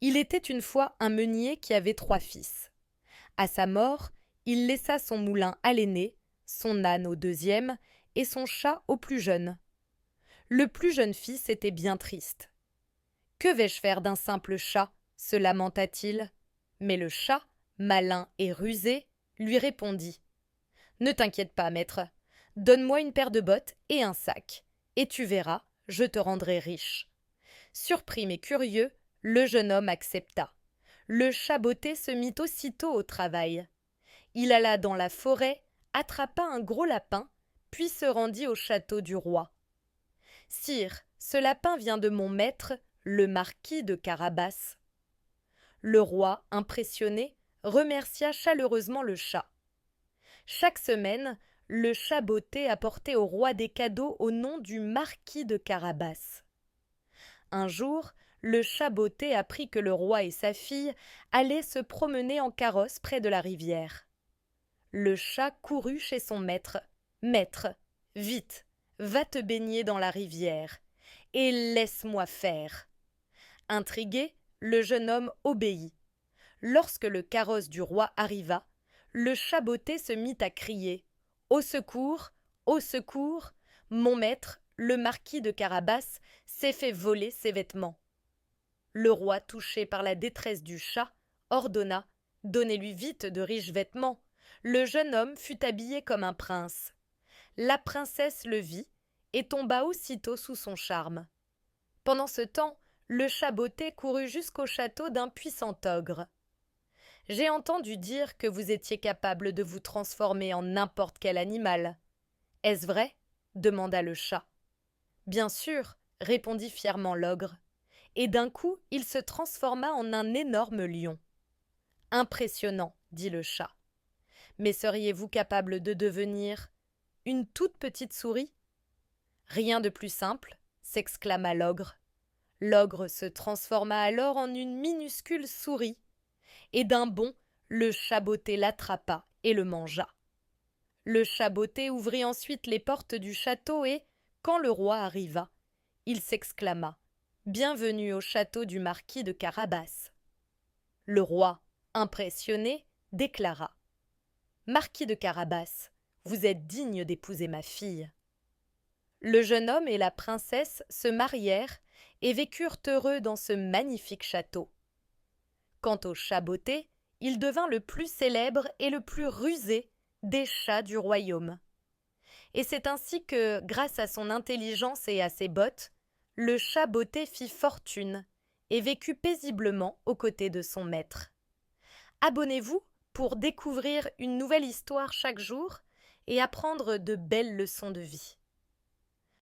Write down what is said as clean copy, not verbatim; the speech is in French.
Il était une fois un meunier qui avait 3 fils. À sa mort, il laissa son moulin à l'aîné, son âne au deuxième et son chat au plus jeune. Le plus jeune fils était bien triste. Que vais-je faire d'un simple chat se lamenta-t-il. Mais le chat, malin et rusé, lui répondit. Ne t'inquiète pas, maître. Donne-moi une paire de bottes et un sac, et tu verras, je te rendrai riche. Surpris mais curieux, le jeune homme accepta. Le chat botté se mit aussitôt au travail. Il alla dans la forêt, attrapa un gros lapin, puis se rendit au château du roi. Sire, ce lapin vient de mon maître, le marquis de Carabas. Le roi, impressionné, remercia chaleureusement le chat. Chaque semaine, le chat botté apportait au roi des cadeaux au nom du marquis de Carabas. Un jour, le chat botté apprit que le roi et sa fille allaient se promener en carrosse près de la rivière. Le chat courut chez son maître. Maître, vite, va te baigner dans la rivière, et laisse-moi faire. Intrigué, le jeune homme obéit. Lorsque le carrosse du roi arriva, le chat botté se mit à crier. Au secours, au secours, mon maître, le marquis de Carabas, s'est fait voler ses vêtements. Le roi, touché par la détresse du chat, ordonna. Donnez-lui vite de riches vêtements. Le jeune homme fut habillé comme un prince. La princesse le vit et tomba aussitôt sous son charme. Pendant ce temps, le chat botté courut jusqu'au château d'un puissant ogre. J'ai entendu dire que vous étiez capable de vous transformer en n'importe quel animal. Est-ce vrai? Demanda le chat. Bien sûr, répondit fièrement l'ogre. Et d'un coup, il se transforma en un énorme lion. Impressionnant, dit le chat. Mais seriez-vous capable de devenir une toute petite souris? Rien de plus simple, s'exclama l'ogre. L'ogre se transforma alors en une minuscule souris, et d'un bond, le chat botté l'attrapa et le mangea. Le chat botté ouvrit ensuite les portes du château et, quand le roi arriva, il s'exclama. Bienvenue au château du marquis de Carabas. Le roi, impressionné, déclara. Marquis de Carabas, vous êtes digne d'épouser ma fille. Le jeune homme et la princesse se marièrent et vécurent heureux dans ce magnifique château. Quant au chat botté, il devint le plus célèbre et le plus rusé des chats du royaume. Et c'est ainsi que, grâce à son intelligence et à ses bottes, le chat botté fit fortune et vécut paisiblement aux côtés de son maître. Abonnez-vous pour découvrir une nouvelle histoire chaque jour et apprendre de belles leçons de vie.